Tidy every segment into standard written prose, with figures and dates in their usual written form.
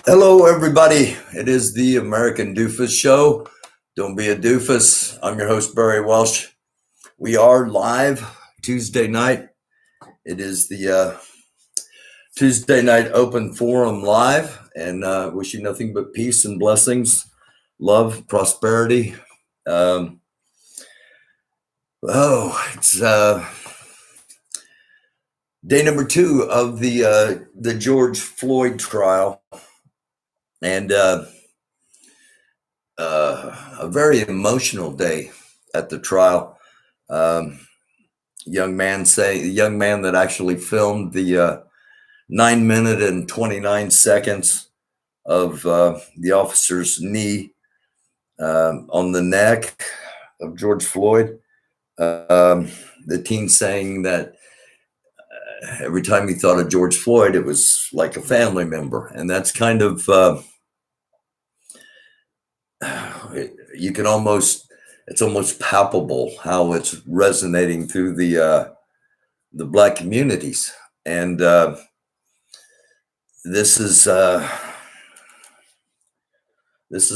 Hello, everybody. It is the American Doofus Show. Don't be a doofus. I'm your host, Barry Welsh. We are live Tuesday night. It is the Tuesday night open forum live, and wish you nothing but peace and blessings, love, prosperity. It's day number 2 of the George Floyd trial, and a very emotional day at the trial. Young man that actually filmed the 9 minute and 29 seconds of the officer's knee on the neck of George Floyd. The teen saying that every time he thought of George Floyd, it was like a family member, and that's kind of it's almost palpable how it's resonating through the Black communities, and this is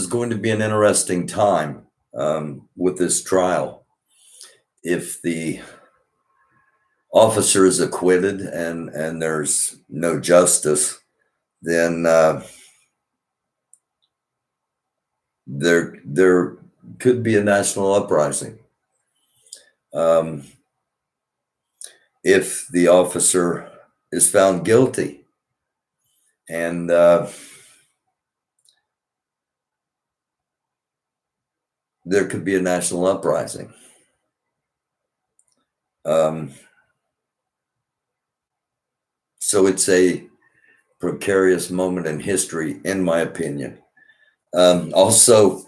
going to be an interesting time with this trial. If the officer is acquitted and there's no justice, then there could be a national uprising. If the officer is found guilty and there could be a national uprising. So it's a precarious moment in history, in my opinion. Also,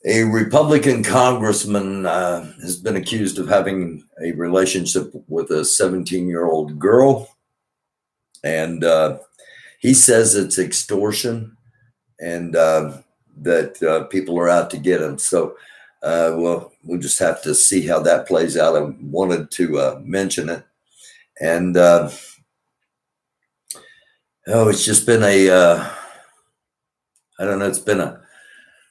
a Republican congressman has been accused of having a relationship with a 17-year-old girl, and he says it's extortion and that people are out to get him. So we'll just have to see how that plays out. I wanted to mention it. And it's just been I don't know,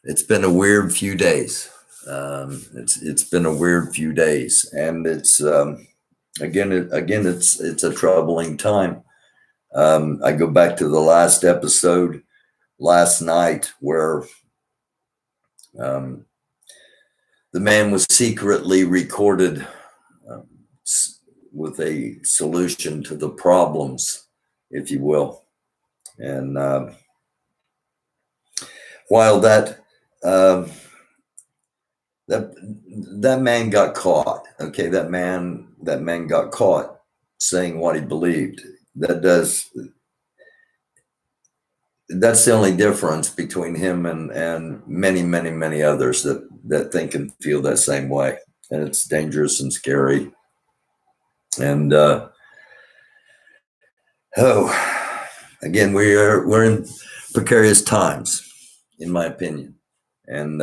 it's been a weird few days. It's been a weird few days, and it's again it's a troubling time. I go back to the last episode last night where the man was secretly recorded with a solution to the problems, if you will. And while that man got caught, okay, that man got caught saying what he believed. That's the only difference between him and many others that think and feel that same way. And it's dangerous and scary. And again, we're in precarious times, in my opinion. And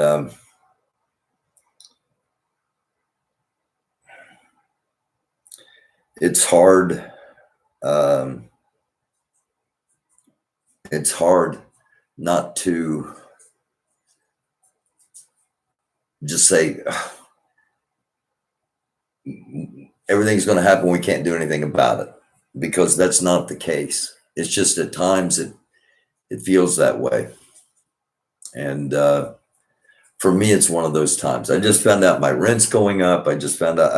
it's hard. It's hard not to just say everything's going to happen. We can't do anything about it, because that's not the case. It's just at times it feels that way. And for me, it's one of those times. I just found out my rent's going up. I just found out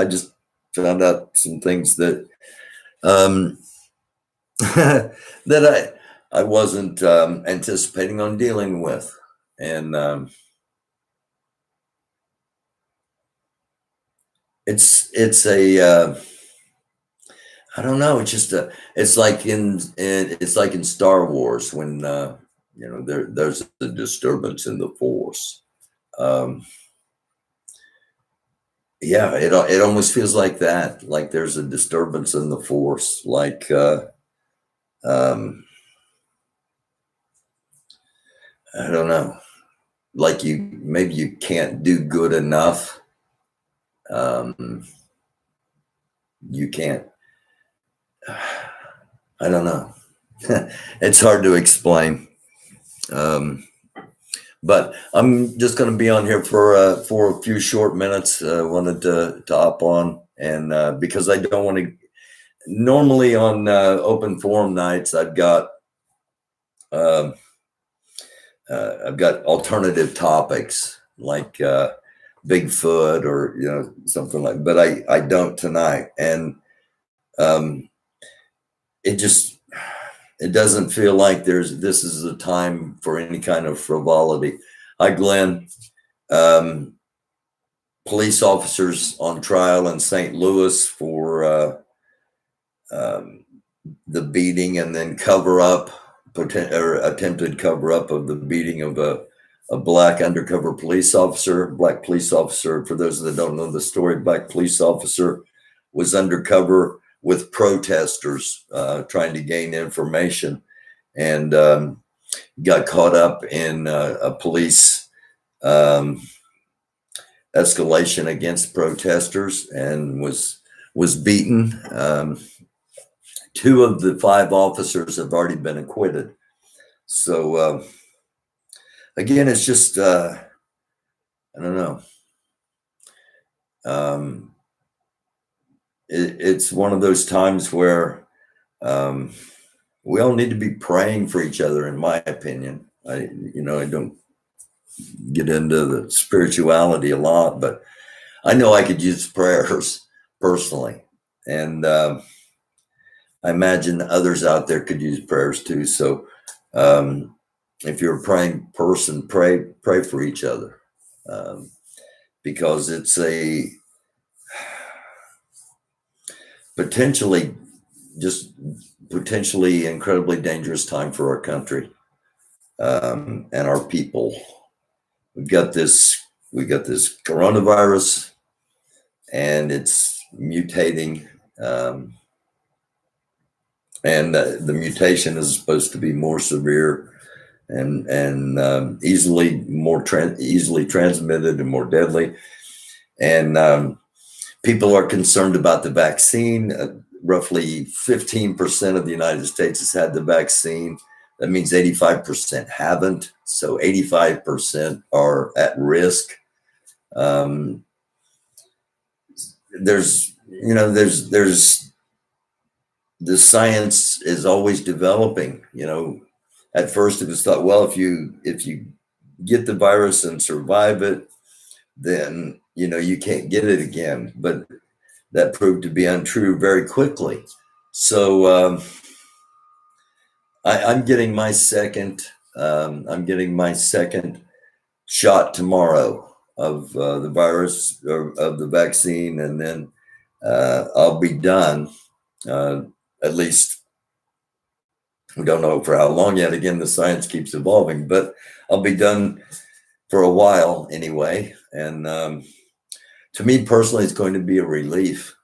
some things that that I wasn't anticipating on dealing with. And it's a I don't know. It's just it's like in Star Wars when there's a disturbance in the Force. Yeah, it almost feels like that. Like there's a disturbance in the Force. Like I don't know. Like maybe you can't do good enough. You can't I don't know. It's hard to explain. But I'm just going to be on here for a few short minutes. Wanted to hop on, and because I don't want to. Normally on open forum nights, um I've got alternative topics like Bigfoot or something like. But I don't tonight, and um, it just it doesn't feel like this is a time for any kind of frivolity. Hi, Glenn. Um, Police officers on trial in St. Louis for um, the beating and then cover up or attempted cover up of the beating of a black undercover police officer. Black police officer, for those that don't know the story, black police officer was undercover with protesters trying to gain information, and got caught up in a police escalation against protesters and was beaten. Two of the five officers have already been acquitted. So again, it's just I don't know. It's one of those times where we all need to be praying for each other, in my opinion. I don't get into the spirituality a lot, but I know I could use prayers personally, and I imagine others out there could use prayers too. So if you're a praying person, pray for each other, because it's a potentially incredibly dangerous time for our country and our people. We've got this coronavirus, and it's mutating, and the mutation is supposed to be more severe and easily transmitted and more deadly. And people are concerned about the vaccine. Roughly 15% of the United States has had the vaccine. That means 85% haven't. So 85% are at risk. There's the science is always developing. At first it was thought, well, if you get the virus and survive it, then you can't get it again. But that proved to be untrue very quickly. So I'm getting my second. I'm getting my second shot tomorrow of the virus, or of the vaccine, and then I'll be done. At least we don't know for how long yet. Again, the science keeps evolving, but I'll be done for a while anyway. And to me personally, it's going to be a relief.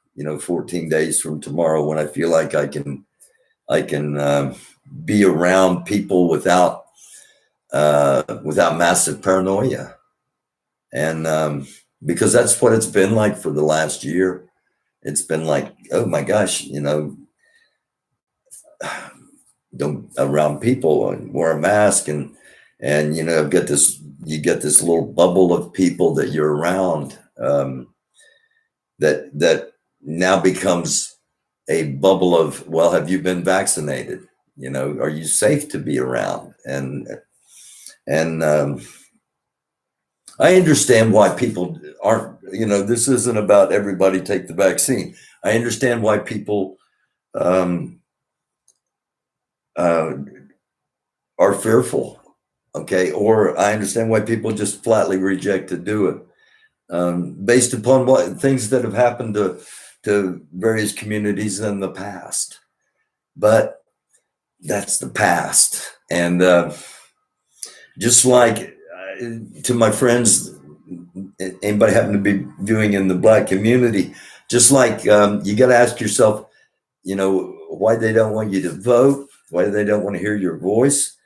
14 days from tomorrow, when I feel like I can be around people without massive paranoia, and because that's what it's been like for the last year. It's been like, oh my gosh, don't around people and wear a mask, and you get this little bubble of people that you're around, that now becomes a bubble of, well, have you been vaccinated? Are you safe to be around? And I understand why people aren't, this isn't about everybody take the vaccine. I understand why people are fearful, okay? Or I understand why people just flatly reject to do it, based upon what things that have happened to various communities in the past. But that's the past. And just like to my friends, anybody happen to be viewing in the Black community, just like you got to ask yourself, why they don't want you to vote, why they don't want to hear your voice.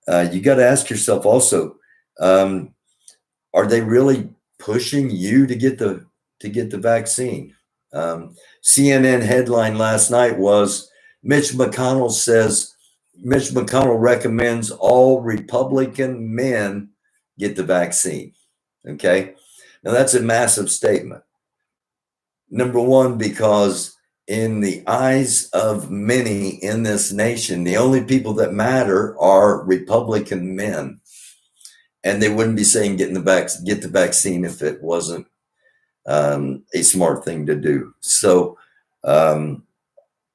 You got to ask yourself also, are they really pushing you to get the vaccine? CNN headline last night was Mitch McConnell recommends all Republican men get the vaccine. Okay. Now that's a massive statement. Number one, because in the eyes of many in this nation, the only people that matter are Republican men. And they wouldn't be saying get the vaccine if it wasn't a smart thing to do. So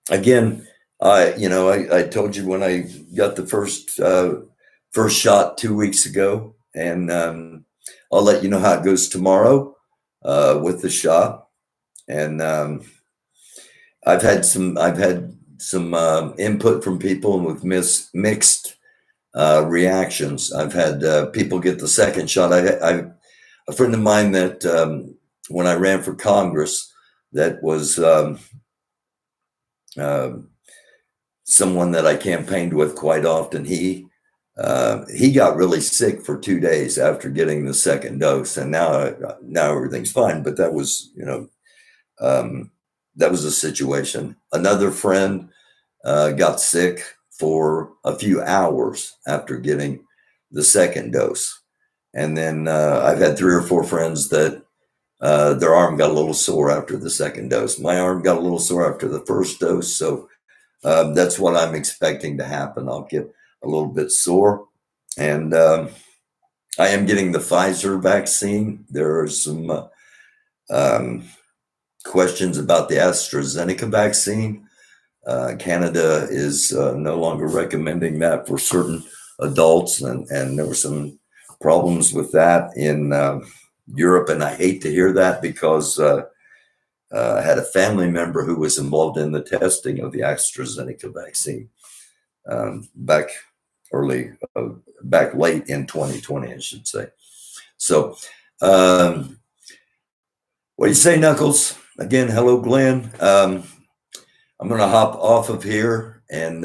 again, I told you when I got the first shot 2 weeks ago, and I'll let you know how it goes tomorrow with the shot. And I've had some input from people with mixed reactions. I've had people get the second shot. A friend of mine that when I ran for Congress, that was someone that I campaigned with quite often. He got really sick for 2 days after getting the second dose, and now everything's fine. But that was that was a situation. Another friend got sick for a few hours after getting the second dose. And then I've had 3 or 4 friends that their arm got a little sore after the second dose. My arm got a little sore after the first dose. So that's what I'm expecting to happen. I'll get a little bit sore. And I am getting the Pfizer vaccine. There are some questions about the AstraZeneca vaccine. Canada is no longer recommending that for certain adults, and there were some problems with that in Europe, and I hate to hear that because I had a family member who was involved in the testing of the AstraZeneca vaccine back late in 2020, I should say. So, what do you say, Knuckles? Again, hello, Glenn. I'm going to hop off of here, and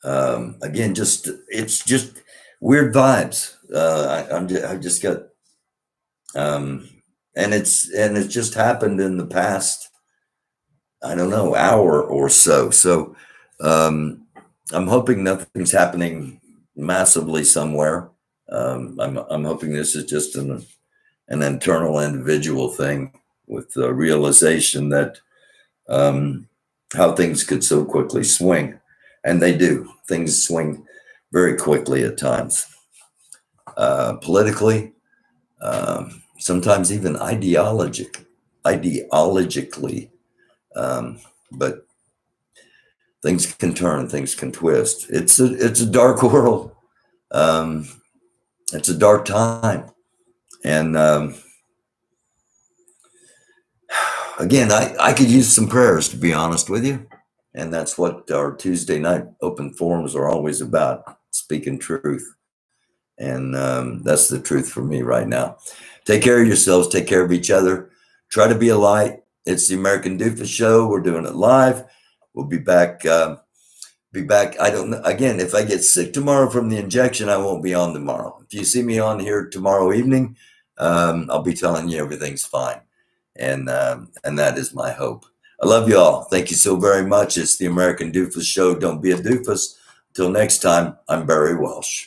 again, it's just weird vibes. I've just got, and it's just happened in the past, I don't know, hour or so. So I'm hoping nothing's happening massively somewhere. I'm hoping this is just an internal individual thing with the realization that how things could so quickly swing. And they do. Things swing very quickly at times. Politically, sometimes even ideologically. But things can turn, things can twist. It's a dark world. It's a dark time. And again, I could use some prayers, to be honest with you. And that's what our Tuesday night open forums are always about, speaking truth. And that's the truth for me right now. Take care of yourselves. Take care of each other. Try to be a light. It's the American Doofus Show. We're doing it live. We'll be back. I don't know. Again, if I get sick tomorrow from the injection, I won't be on tomorrow. If you see me on here tomorrow evening, I'll be telling you everything's fine. And that is my hope. I love you all. Thank you so very much. It's the American Doofus Show. Don't be a doofus. Until next time, I'm Barry Welsh.